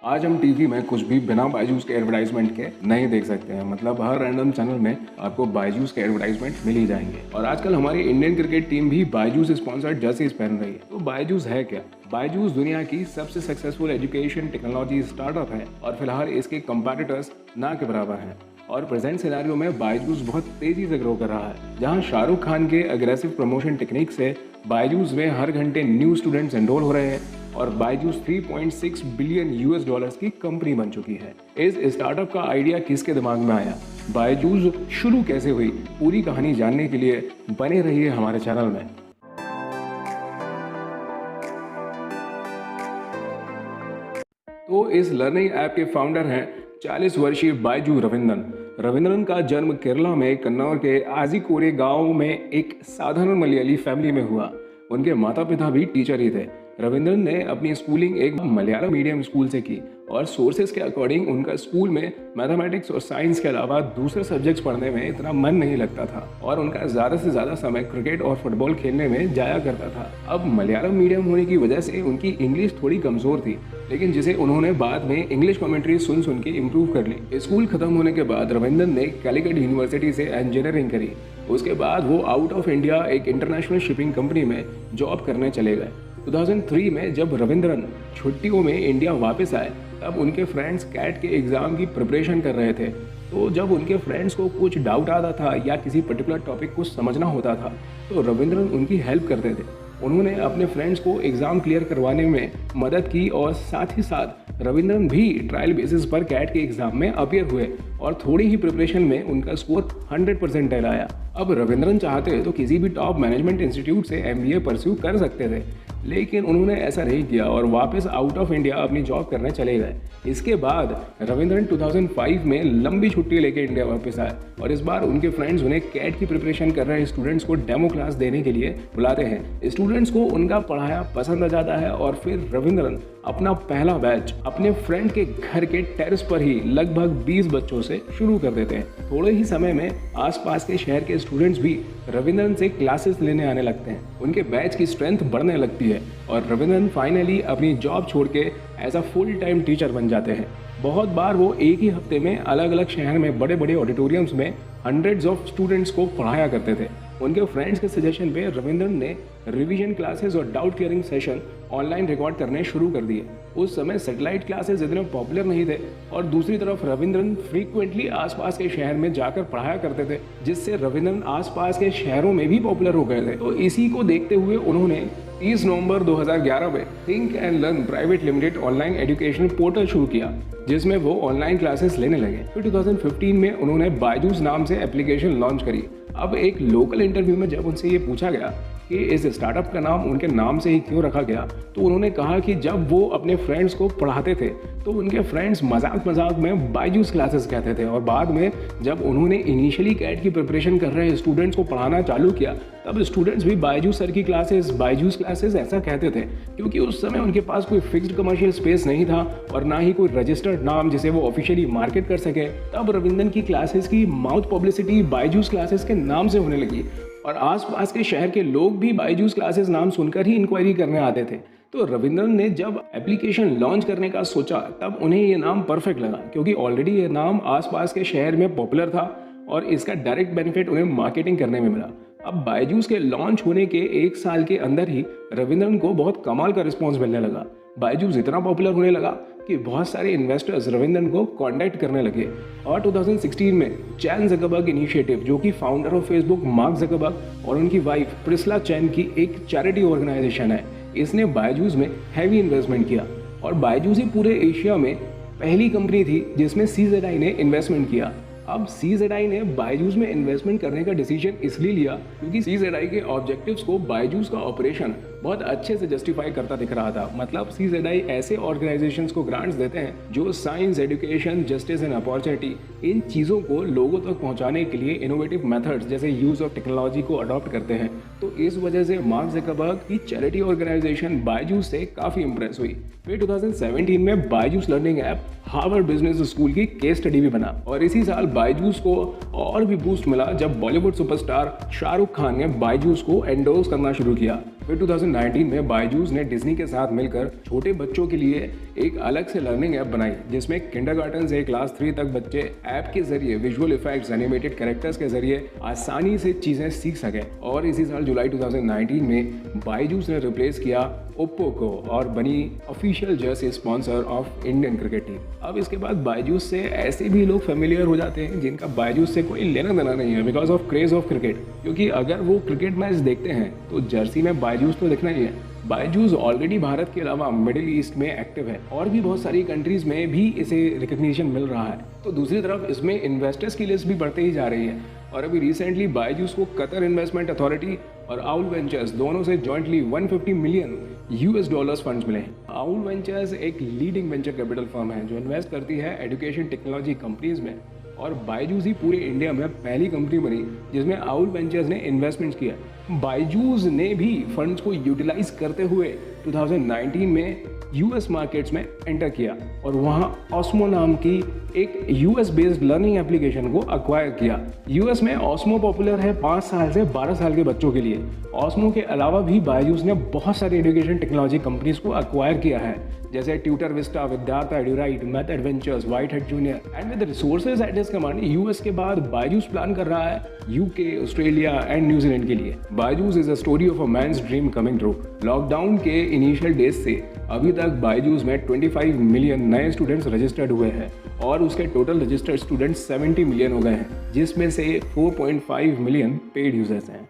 आज हम टीवी में कुछ भी बिना बायजूस के एडवर्टाइजमेंट के नहीं देख सकते हैं। मतलब हर रैंडम चैनल में आपको बायजूस के एडवर्टाइजमेंट मिल ही जाएंगे। और आजकल हमारी इंडियन क्रिकेट टीम भी बायजूस स्पॉन्सर्ड जर्सीज पहन रही है। तो बायजूस है क्या? बायजूस दुनिया की सबसे सक्सेसफुल एजुकेशन टेक्नोलॉजी स्टार्टअप है और फिलहाल इसके कंपैटिटर्स ना के बराबर हैं। और प्रेजेंट सिनेरियो में बायजूस बहुत तेजी से ग्रो कर रहा है। जहां शाहरुख खान के अग्रेसिव प्रमोशन टेक्निक से बायजूस में हर घंटे न्यू स्टूडेंट्स एनरोल हो रहे हैं और बायजूस 3.6 बिलियन यूएस डॉलर्स की कंपनी बन चुकी है। इस स्टार्टअप का आइडिया किसके दिमाग में आया, बायजूस शुरू कैसे हुई, पूरी कहानी जानने के लिए बने रहिए हमारे चैनल में। तो इस लर्निंग ऐप के फाउंडर हैं 40 वर्षीय बायजू रविंद्रन। रविंद्रन का जन्म केरला में कन्नौर के आजीकोरे गांव में एक साधारण मलयाली फैमिली में हुआ। उनके माता पिता भी टीचर ही थे। रविंद्रन ने अपनी स्कूलिंग एक मलयालम मीडियम स्कूल से की और सोर्सेज के अकॉर्डिंग उनका स्कूल में मैथमेटिक्स और साइंस के अलावा दूसरे सब्जेक्ट्स पढ़ने में इतना मन नहीं लगता था और उनका ज़्यादा से ज़्यादा समय क्रिकेट और फुटबॉल खेलने में जाया करता था। अब मलयालम मीडियम होने की वजह से उनकी इंग्लिश थोड़ी कमज़ोर थी, लेकिन जिसे उन्होंने बाद में इंग्लिश कमेंट्री सुन के इम्प्रूव कर ली। स्कूल खत्म होने के बाद रविंद्रन ने कैलिकट यूनिवर्सिटी से इंजीनियरिंग करी। उसके बाद वो आउट ऑफ इंडिया एक इंटरनेशनल शिपिंग कंपनी में जॉब करने चले गए। 2003 में जब रविंद्रन छुट्टियों में इंडिया वापस आए तब उनके फ्रेंड्स कैट के एग्ज़ाम की प्रिपरेशन कर रहे थे। तो जब उनके फ्रेंड्स को कुछ डाउट आता था या किसी पर्टिकुलर टॉपिक को समझना होता था तो रविंद्रन उनकी हेल्प करते थे। उन्होंने अपने फ्रेंड्स को एग्ज़ाम क्लियर करवाने में मदद की और साथ ही साथ रविंद्रन भी ट्रायल बेसिस पर कैट के एग्ज़ाम में अपीयर हुए और थोड़ी ही प्रिपरेशन में उनका स्कोर 100% आया। अब रविंद्रन चाहते तो किसी भी टॉप मैनेजमेंट इंस्टीट्यूट से MBA परस्यू कर सकते थे, लेकिन उन्होंने ऐसा नहीं किया और वापस आउट ऑफ इंडिया अपनी जॉब करने चले गए। इसके बाद रविंद्रन 2005 में लंबी छुट्टी लेकर इंडिया वापस आए और इस बार उनके फ्रेंड्स उन्हें कैट की प्रिपरेशन कर रहे स्टूडेंट्स को डेमो क्लास देने के लिए बुलाते हैं। स्टूडेंट्स को उनका पढ़ाया पसंद आ जाता है और फिर रविंद्रन अपना पहला बैच अपने फ्रेंड के घर के टेरेस पर ही लगभग 20 बच्चों से शुरू कर देते हैं। थोड़े ही समय में आसपास के शहर के स्टूडेंट्स भी रविंद्रन से क्लासेस लेने आने लगते हैं। उनके बैच की स्ट्रेंथ बढ़ने लगती है और रविंद्रन फाइनली अपनी जॉब छोड़ के as a full time teacher बन जाते हैं। बहुत बार वो एक ही हफ्ते में अलग अलग शहर में बड़े बड़े ऑडिटोरियम्स में हंड्रेड्स ऑफ स्टूडेंट्स को पढ़ाया करते थे। उनके फ्रेंड्स के सजेशन पे रविंद्रन ने रिवीजन क्लासेस और doubt clearing session online record करने शुरू कर दिए। उस समय सैटेलाइट क्लासेस इतने पॉपुलर नहीं थे और दूसरी तरफ रविंद्रन फ्रीक्वेंटली आसपास के शहर में जाकर पढ़ाया करते थे, जिससे रविंद्रन आसपास के शहरों में भी पॉपुलर हो गए थे। तो इसी को देखते हुए उन्होंने 30 नवंबर 2011 में think and learn private limited online education portal शुरू किया, जिसमें वो ऑनलाइन क्लासेस लेने लगे। फिर 2015 में उन्होंने बायजूस नाम से एप्लीकेशन लॉन्च करी। अब एक लोकल इंटरव्यू में जब उनसे ये पूछा गया कि इस स्टार्टअप का नाम उनके नाम से ही क्यों रखा गया, तो उन्होंने कहा कि जब वो अपने फ्रेंड्स को पढ़ाते थे तो उनके फ्रेंड्स मजाक में बायजूस क्लासेस कहते थे और बाद में जब उन्होंने इनिशियली कैट की प्रिपरेशन कर रहे स्टूडेंट्स को पढ़ाना चालू किया तब स्टूडेंट्स भी बायजूस सर की क्लासेस, बायजूस क्लासेस ऐसा कहते थे, क्योंकि उस समय उनके पास कोई फिक्स्ड कमर्शियल स्पेस नहीं था और ना ही कोई रजिस्टर्ड नाम जिसे वो ऑफिशियली मार्केट कर सके। तब रविंद्रन की क्लासेस की माउथ पब्लिसिटी बायजूस क्लासेस के नाम से होने लगी और आसपास के शहर के लोग भी बायजूस क्लासेस नाम सुनकर ही इंक्वायरी करने आते थे। तो रविंद्रन ने जब एप्लीकेशन लॉन्च करने का सोचा तब उन्हें ये नाम परफेक्ट लगा, क्योंकि ऑलरेडी ये नाम आसपास के शहर में पॉपुलर था और इसका डायरेक्ट बेनिफिट उन्हें मार्केटिंग करने में मिला। अब बायजूस के लॉन्च होने के 1 साल के अंदर ही रविंद्रन को बहुत कमाल का रिस्पॉन्स मिलने लगा। बायजूस इतना पॉपुलर होने लगा कि बहुत सारे इन्वेस्टर्स रविंद्रन को कॉन्टैक्ट करने लगे और 2016 में चैन ज़करबर्ग इनिशिएटिव, जो कि founder of Facebook mark Zuckerberg और उनकी वाइफ प्रिस्ला चैन की एक चैरिटी ऑर्गेनाइजेशन है, इसने बायजूस में हैवी इन्वेस्टमेंट किया और बायजूस ही पूरे एशिया में पहली कंपनी थी जिसमें CZI ने इन्वेस्टमेंट किया। अब CZI ने बायजूस में इन्वेस्टमेंट करने का डिसीजन इसलिए लिया क्योंकि CZI के ऑब्जेक्टिव्स को बायजूस का ऑपरेशन बहुत अच्छे से जस्टिफाई करता दिख रहा था। मतलब CZI ऐसे ऑर्गेनाइजेशंस को ग्रांट्स देते हैं जो science, education, justice and opportunity, इन चीज़ों को लोगों तक पहुंचाने के लिए इनोवेटिव मेथड्स जैसे यूज़ ऑफ टेक्नोलॉजी को अडॉप्ट करते हैं। तो इस वजह से मार्क ज़करबर्ग की चैरिटी ऑर्गेनाइजेशन बायजूस से काफ़ी इंप्रेस हुई। फिर 2017 में Byju's learning app Harvard business school की केस स्टडी भी बना। और इसी साल बायजूस को और भी बूस्ट मिला जब बॉलीवुड सुपरस्टार शाहरुख खान ने बायजूस को एंडोर्स करना शुरू किया। फिर 2019 में बायजूस ने डिज्नी के साथ मिलकर छोटे बच्चों के लिए एक अलग से लर्निंग ऐप बनाई, जिसमें किंडरगार्टन से क्लास 3 तक बच्चे ऐप के जरिए विजुअल इफेक्ट्स, एनिमेटेड कैरेक्टर्स के जरिए आसानी से चीज़ें सीख सकें। और इसी साल जुलाई 2019 में बायजूस ने रिप्लेस किया ओप्पो को और बनी official Jersey sponsor of Indian cricket team. अब इसके बाद बायजूस से ऐसे भी लोग फेमिलियर हो जाते हैं जिनका बायजूस से कोई लेना देना नहीं है, because of craze of cricket. क्योंकि अगर वो क्रिकेट मैच देखते हैं तो जर्सी में बायजूस तो दिखना ही है। बायजूस ऑलरेडी भारत के अलावा मिडिल ईस्ट में एक्टिव है और भी बहुत सारी कंट्रीज में भी इसे रिकग्निशन मिल रहा है। तो दूसरी तरफ इसमें इन्वेस्टर्स की लिस्ट भी बढ़ते ही जा रही है और अभी रिसेंटली बायजूस को कतर इन्वेस्टमेंट अथॉरिटी और आउल वेंचर्स दोनों से jointly 150 million US dollars funds मिले हैं। आउल वेंचर्स एक लीडिंग वेंचर कैपिटल फर्म है जो इन्वेस्ट करती है एजुकेशन टेक्नोलॉजी कंपनीज में, और बायजूस ही पूरे इंडिया में पहली कंपनी बनी जिसमें आउल वेंचर्स ने इन्वेस्टमेंट्स किया। बायजूस ने भी फंड्स को यूटिलाइज करते हुए 2019 में यूएस मार्केट्स में एंटर किया और वहां ऑस्मो नाम की एक यूएस बेस्ड लर्निंग एप्लीकेशन को अक्वायर किया। यूएस में ऑस्मो पॉपुलर है 5 साल से 12 साल के बच्चों के लिए। ऑस्मो के अलावा भी बायजूस ने बहुत सारी एजुकेशन टेक्नोलॉजी कंपनीज को अक्वायर किया है, जैसे tutor vista, Vidyartha, Edurite, math adventures, white head junior. And with resources at his command US के बाद बायजूस प्लान कर रहा है यूके, ऑस्ट्रेलिया एंड न्यूजीलैंड के लिए। Byju's is a story of a man's dream coming true. Lockdown के इनिशियल डेज से अभी तक बायजूस में 25 मिलियन नए स्टूडेंट्स रजिस्टर्ड हुए हैं और उसके टोटल रजिस्टर्ड स्टूडेंट्स 70 मिलियन हो गए हैं, जिसमें से 4.5 मिलियन पेड यूजर्स हैं।